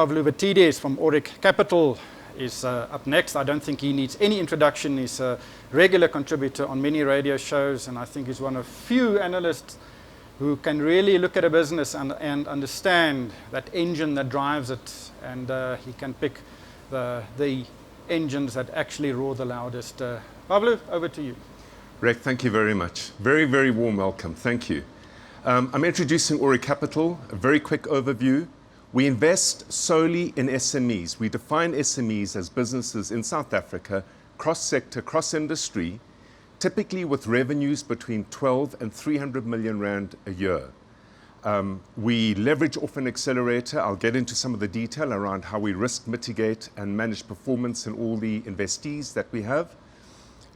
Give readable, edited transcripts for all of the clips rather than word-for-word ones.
Pavlo Vitides from Aurik Capital is up next. I don't think he needs any introduction. He's a regular contributor on many radio shows, and I think he's one of few analysts who can really look at a business and understand that engine that drives it, and he can pick the engines that actually roar the loudest. Pavlo, over to you. Rick, thank you very much. Very, very warm welcome. Thank you. I'm introducing Aurik Capital. A very quick overview. We invest solely in SMEs. We define SMEs as businesses in South Africa, cross-sector, cross-industry, typically with revenues between 12 and 300 million rand a year. We leverage off an accelerator. I'll get into some of the detail around how we risk mitigate and manage performance in all the investees that we have.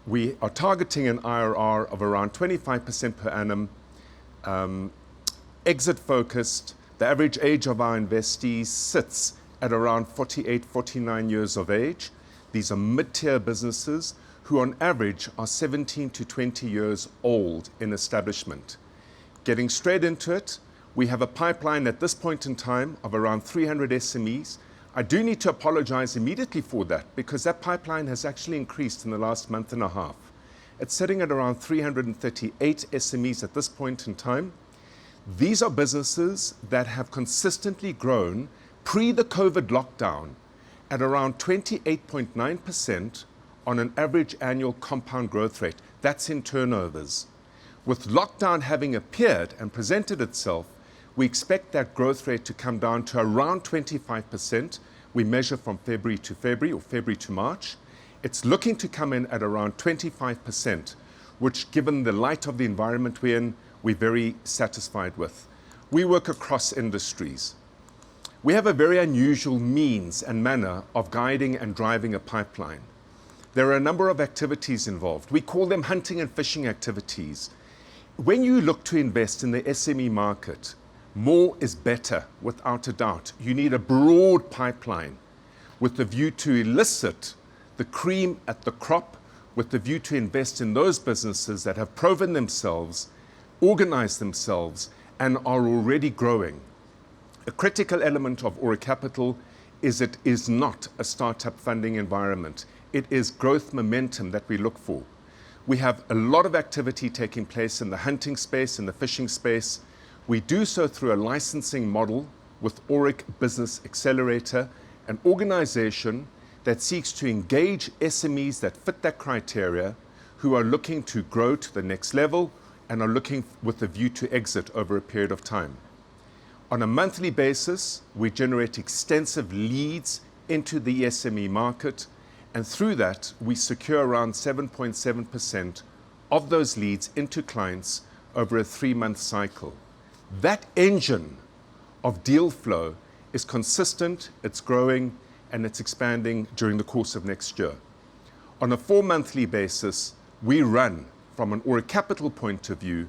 We are targeting an IRR of around 25% per annum, exit focused. The average age of our investees sits at around 48, 49 years of age. These are mid-tier businesses who on average are 17 to 20 years old in establishment. Getting straight into it, we have a pipeline at this point in time of around 300 SMEs. I do need to apologize immediately for that because that pipeline has actually increased in the last month and a half. It's sitting at around 338 SMEs at this point in time. These are businesses that have consistently grown pre the COVID lockdown at around 28.9% on an average annual compound growth rate. That's in turnovers. With lockdown having appeared and presented itself, we expect that growth rate to come down to around 25%. We measure from February to February or February to March. It's looking to come in at around 25%, which given the light of the environment we're in, we're very satisfied with. We work across industries. We have a very unusual means and manner of guiding and driving a pipeline. There are a number of activities involved. We call them hunting and fishing activities. When you look to invest in the SME market, more is better, without a doubt. You need a broad pipeline with the view to elicit the cream at the crop, with the view to invest in those businesses that have proven themselves, organized themselves, and are already growing. A critical element of Aurik Capital is it is not a startup funding environment. It is growth momentum that we look for. We have a lot of activity taking place in the hunting space, in the fishing space. We do so through a licensing model with Aurik Business Accelerator, an organization that seeks to engage SMEs that fit that criteria, who are looking to grow to the next level and are looking with a view to exit over a period of time. On a monthly basis, we generate extensive leads into the SME market, and through that, we secure around 7.7% of those leads into clients over a 3-month cycle. That engine of deal flow is consistent, it's growing, and it's expanding during the course of next year. On a 4-monthly basis, we run, from an Aurik Capital point of view,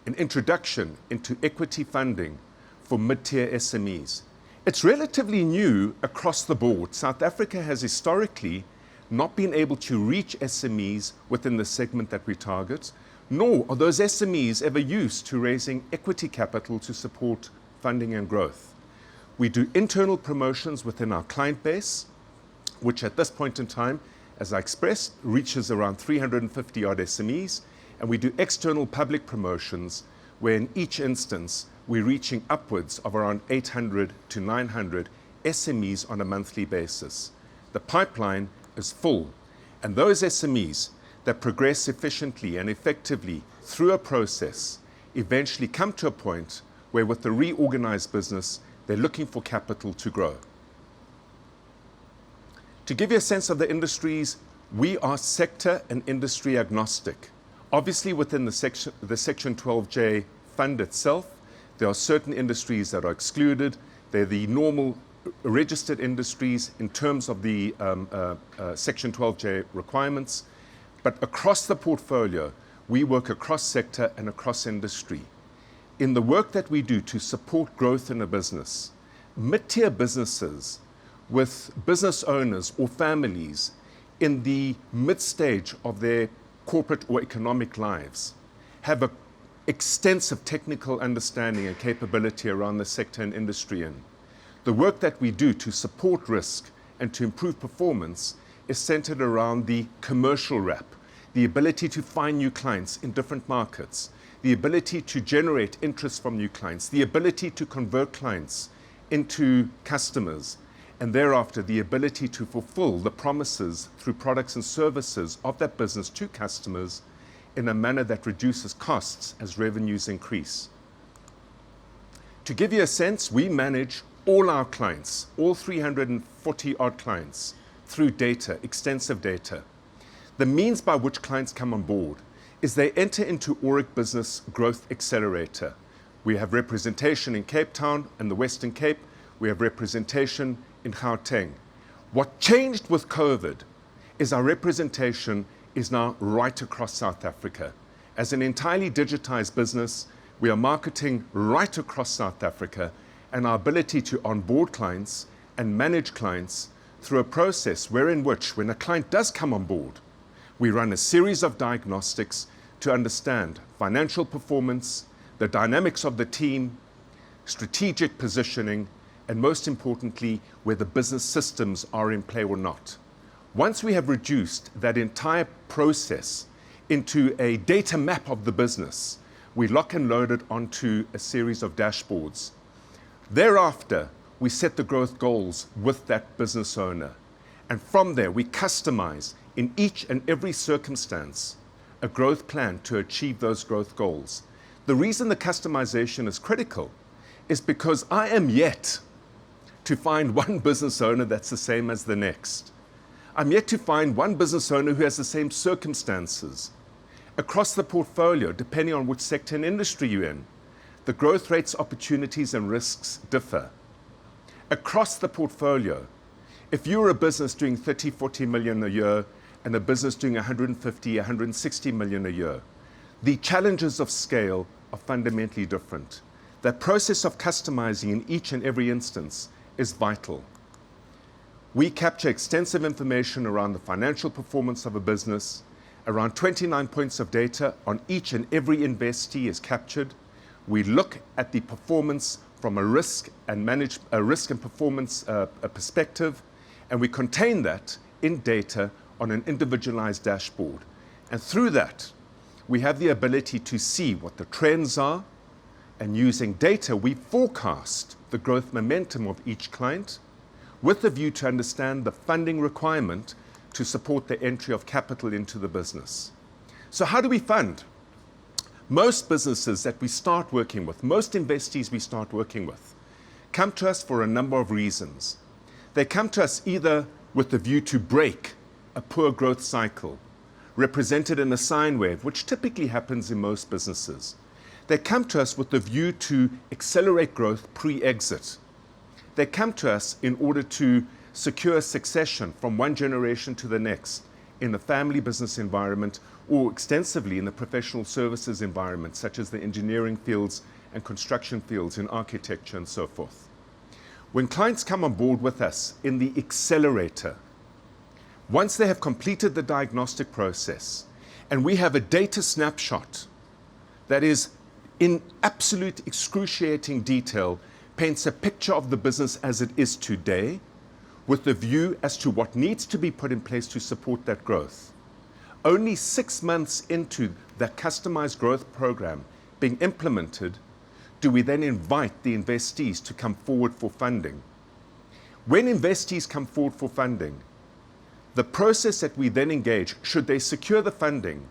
an introduction into equity funding for mid-tier SMEs. It's relatively new across the board. South Africa has historically not been able to reach SMEs within the segment that we target, nor are those SMEs ever used to raising equity capital to support funding and growth. We do internal promotions within our client base, which at this point in time, as I expressed, reaches around 350 odd SMEs, and we do external public promotions where in each instance we're reaching upwards of around 800 to 900 SMEs on a monthly basis. The pipeline is full, and those SMEs that progress efficiently and effectively through a process eventually come to a point where with the reorganized business, they're looking for capital to grow. To give you a sense of the industries, we are sector and industry agnostic. Obviously within the Section 12J fund itself, there are certain industries that are excluded. They're the normal registered industries in terms of the Section 12J requirements. But across the portfolio, we work across sector and across industry. In the work that we do to support growth in a business, mid-tier businesses with business owners or families in the mid-stage of their corporate or economic lives have an extensive technical understanding and capability around the sector and industry in. The work that we do to support risk and to improve performance is centered around the commercial wrap, the ability to find new clients in different markets, the ability to generate interest from new clients, the ability to convert clients into customers, and thereafter the ability to fulfill the promises through products and services of that business to customers in a manner that reduces costs as revenues increase. To give you a sense, we manage all our clients, all 340 odd clients, through data, extensive data. The means by which clients come on board is they enter into Aurik Business Growth Accelerator. We have representation in Cape Town and the Western Cape. We have representation in Gauteng. What changed with COVID is our representation is now right across South Africa. As an entirely digitized business, we are marketing right across South Africa, and our ability to onboard clients and manage clients through a process wherein which, when a client does come on board, we run a series of diagnostics to understand financial performance, the dynamics of the team, strategic positioning, and most importantly, whether business systems are in play or not. Once we have reduced that entire process into a data map of the business, we lock and load it onto a series of dashboards. Thereafter, we set the growth goals with that business owner. And from there, we customize in each and every circumstance a growth plan to achieve those growth goals. The reason the customization is critical is because I am yet to find one business owner that's the same as the next. I'm yet to find one business owner who has the same circumstances. Across the portfolio, depending on which sector and industry you're in, the growth rates, opportunities, and risks differ. Across the portfolio, if you're a business doing 30, 40 million a year and a business doing 150, 160 million a year, the challenges of scale are fundamentally different. The process of customizing in each and every instance is vital. We capture extensive information around the financial performance of a business. Around 29 points of data on each and every investee is captured. We look at the performance from a risk and performance perspective, and we contain that in data on an individualized dashboard. And through that, we have the ability to see what the trends are, and using data, we forecast the growth momentum of each client with the view to understand the funding requirement to support the entry of capital into the business. So how do we fund? Most businesses that we start working with, most investees we start working with, come to us for a number of reasons. They come to us either with the view to break a poor growth cycle, represented in a sine wave, which typically happens in most businesses. They come to us with the view to accelerate growth pre-exit. They come to us in order to secure succession from one generation to the next in the family business environment or extensively in the professional services environment, such as the engineering fields and construction fields in architecture and so forth. When clients come on board with us in the accelerator, once they have completed the diagnostic process and we have a data snapshot that is in absolute excruciating detail, paints a picture of the business as it is today, with the view as to what needs to be put in place to support that growth. Only 6 months into that customized growth program being implemented, do we then invite the investees to come forward for funding. When investees come forward for funding, the process that we then engage, should they secure the funding,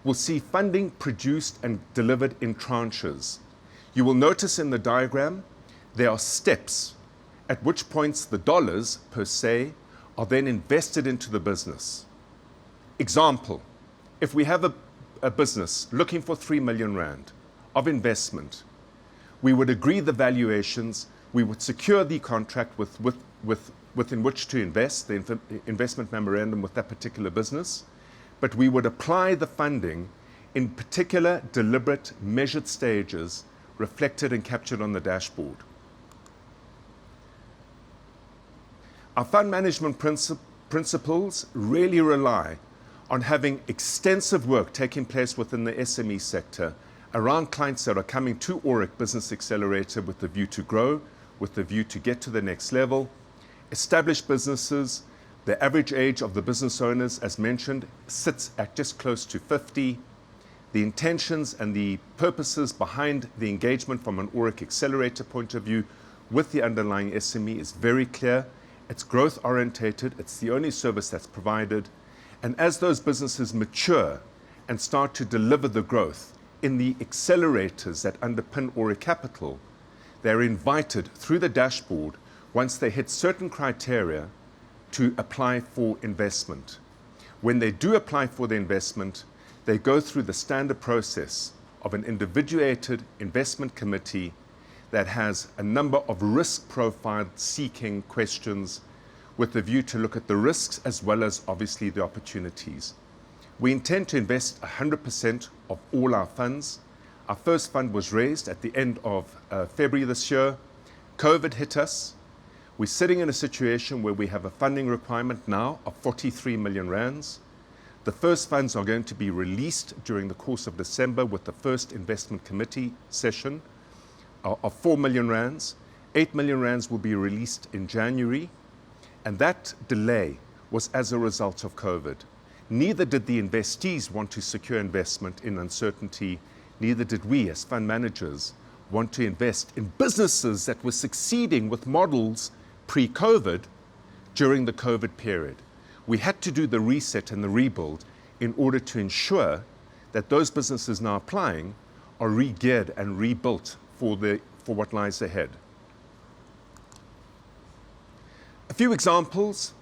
will see funding produced and delivered in tranches. You will notice in the diagram, there are steps at which points the dollars per se are then invested into the business. Example, if we have a business looking for 3 million rand of investment, we would agree the valuations, we would secure the contract within which to invest, the investment memorandum with that particular business, but we would apply the funding in particular, deliberate, measured stages reflected and captured on the dashboard. Our fund management principles really rely on having extensive work taking place within the SME sector around clients that are coming to Aurik Business Accelerator with the view to grow, with the view to get to the next level. Established businesses, the average age of the business owners, as mentioned, sits at just close to 50. The intentions and the purposes behind the engagement from an Aurik Accelerator point of view with the underlying SME is very clear. It's growth orientated, it's the only service that's provided. And as those businesses mature and start to deliver the growth in the accelerators that underpin Aurik Capital, they're invited through the dashboard, once they hit certain criteria, to apply for investment. When they do apply for the investment, they go through the standard process of an individuated investment committee that has a number of risk profile seeking questions with the view to look at the risks as well as obviously the opportunities. We intend to invest 100% of all our funds. Our first fund was raised at the end of February this year. COVID hit us. We're sitting in a situation where we have a funding requirement now of 43 million rands. The first funds are going to be released during the course of December with the first investment committee session of 4 million rands. 8 million rands will be released in January. And that delay was as a result of COVID. Neither did the investees want to secure investment in uncertainty. Neither did we as fund managers want to invest in businesses that were succeeding with models pre-COVID during the COVID period. We had to do the reset and the rebuild in order to ensure that those businesses now applying are re-geared and rebuilt for what lies ahead. A few examples.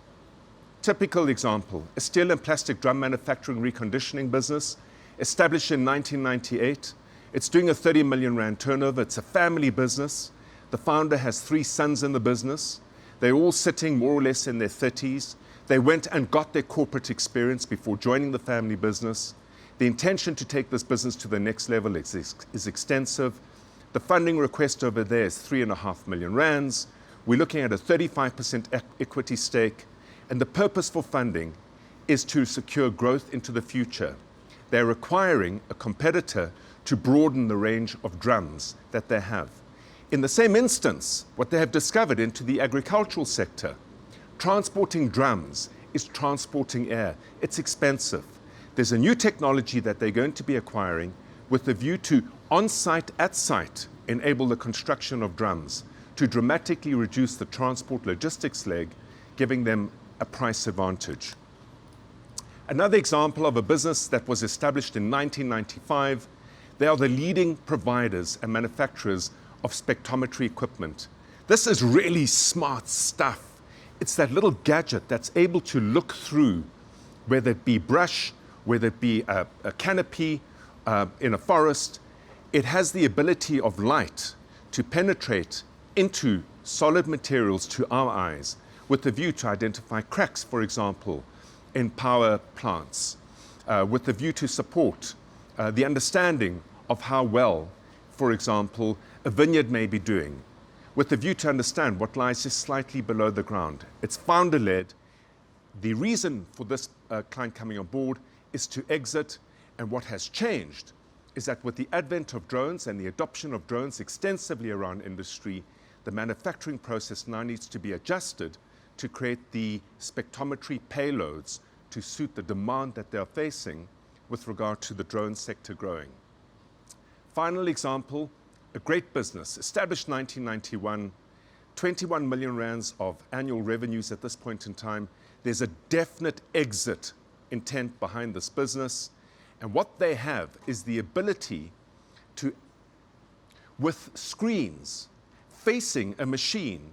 Typical example, a steel and plastic drum manufacturing reconditioning business established in 1998. It's doing a 30 million rand turnover. It's a family business. The founder has 3 sons in the business. They're all sitting more or less in their 30s. They went and got their corporate experience before joining the family business. The intention to take this business to the next level is extensive. The funding request over there is 3.5 million rands. We're looking at a 35% equity stake. And the purpose for funding is to secure growth into the future. They're requiring a competitor to broaden the range of drums that they have. In the same instance, what they have discovered into the agricultural sector, transporting drums is transporting air. It's expensive. There's a new technology that they're going to be acquiring with the view to on-site, at-site, enable the construction of drums to dramatically reduce the transport logistics leg, giving them a price advantage. Another example of a business that was established in 1995, they are the leading providers and manufacturers of spectrometry equipment. This is really smart stuff. It's that little gadget that's able to look through, whether it be brush, whether it be a canopy in a forest. It has the ability of light to penetrate into solid materials to our eyes with the view to identify cracks, for example, in power plants, with the view to support the understanding of how well, for example, a vineyard may be doing, with the view to understand what lies just slightly below the ground. It's founder-led. The reason for this client coming on board is to exit, and what has changed is that with the advent of drones and the adoption of drones extensively around industry, the manufacturing process now needs to be adjusted to create the spectrometry payloads to suit the demand that they are facing with regard to the drone sector growing. Final example, a great business, established 1991, 21 million rands of annual revenues at this point in time. There's a definite exit intent behind this business. And what they have is the ability to, with screens facing a machine,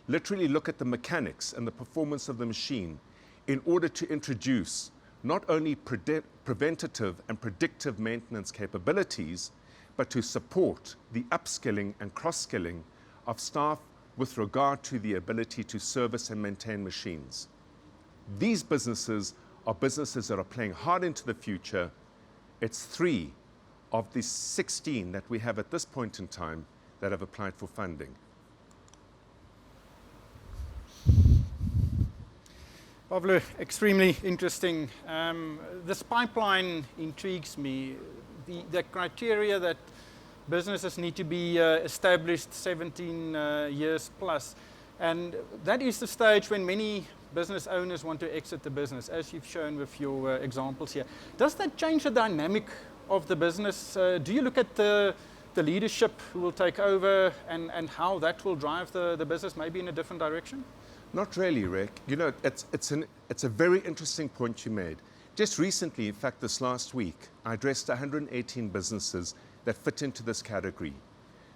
literally look at the mechanics and the performance of the machine in order to introduce not only preventative and predictive maintenance capabilities, but to support the upskilling and cross-skilling of staff with regard to the ability to service and maintain machines. These businesses are businesses that are playing hard into the future. It's 3 of the 16 that we have at this point in time that have applied for funding. Pablo, extremely interesting. This pipeline intrigues me. The criteria that businesses need to be established 17 years plus. And that is the stage when many business owners want to exit the business, as you've shown with your examples here. Does that change the dynamic of the business? Do you look at the leadership who will take over and how that will drive the business maybe in a different direction? Not really, Rick. You know, it's a very interesting point you made. Just recently, in fact, this last week, I addressed 118 businesses that fit into this category.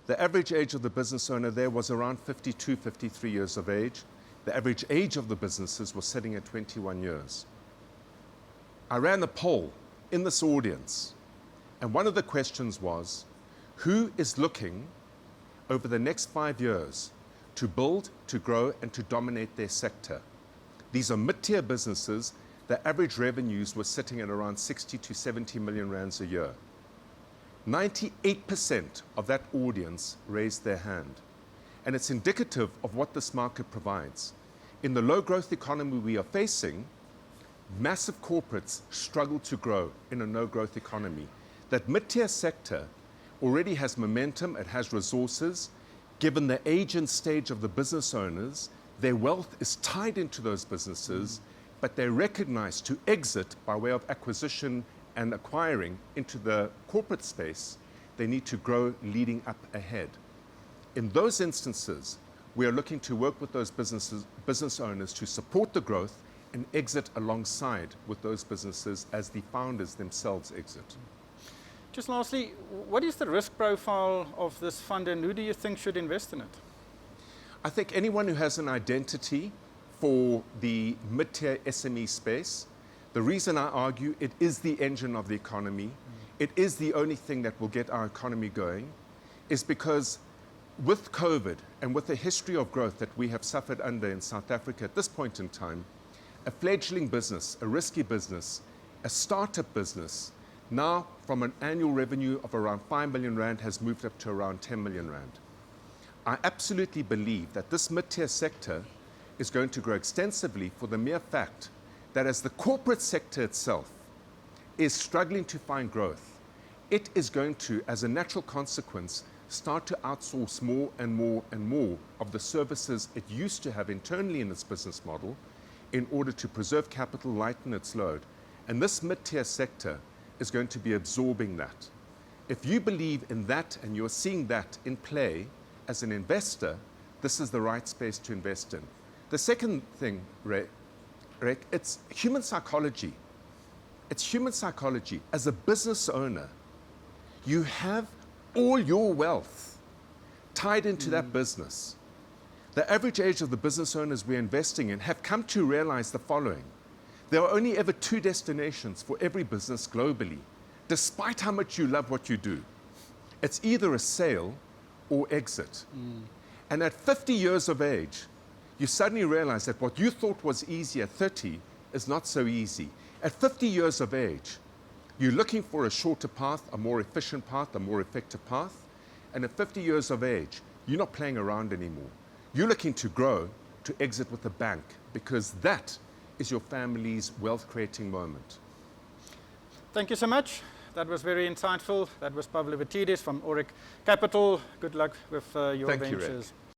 The average age of the business owner there was around 52, 53 years of age. The average age of the businesses was sitting at 21 years. I ran a poll in this audience, and one of the questions was, who is looking over the next 5 years to build, to grow, and to dominate their sector? These are mid-tier businesses. The average revenues were sitting at around 60 to 70 million rands a year. 98% of that audience raised their hand. And it's indicative of what this market provides. In the low growth economy we are facing, massive corporates struggle to grow in a no growth economy. That mid-tier sector already has momentum, it has resources. Given the age and stage of the business owners, their wealth is tied into those businesses, but they recognize to exit by way of acquisition and acquiring into the corporate space, they need to grow leading up ahead. In those instances, we are looking to work with those business owners to support the growth and exit alongside with those businesses as the founders themselves exit. Just lastly, what is the risk profile of this fund and who do you think should invest in it? I think anyone who has an identity for the mid-tier SME space. The reason I argue it is the engine of the economy, it is the only thing that will get our economy going, is because with COVID and with the history of growth that we have suffered under in South Africa at this point in time, a fledgling business, a risky business, a startup business, now from an annual revenue of around 5 million rand has moved up to around 10 million rand. I absolutely believe that this mid-tier sector is going to grow extensively for the mere fact that as the corporate sector itself is struggling to find growth, it is going to, as a natural consequence, start to outsource more and more and more of the services it used to have internally in its business model in order to preserve capital, lighten its load. And this mid-tier sector is going to be absorbing that. If you believe in that and you're seeing that in play as an investor, this is the right space to invest in. The second thing, Rick, it's human psychology. It's human psychology. As a business owner, you have all your wealth tied into that business. The average age of the business owners we're investing in have come to realize the following. There are only ever two destinations for every business globally, despite how much you love what you do. It's either a sale or exit. And at 50 years of age, you suddenly realize that what you thought was easy at 30 is not so easy. At 50 years of age, you're looking for a shorter path, a more efficient path, a more effective path. And at 50 years of age, you're not playing around anymore. You're looking to grow, to exit with a bank, because that is your family's wealth-creating moment. Thank you so much. That was very insightful. That was Pavlo Vitidis from Aurik Capital. Good luck with your Thank you, ventures. Rick.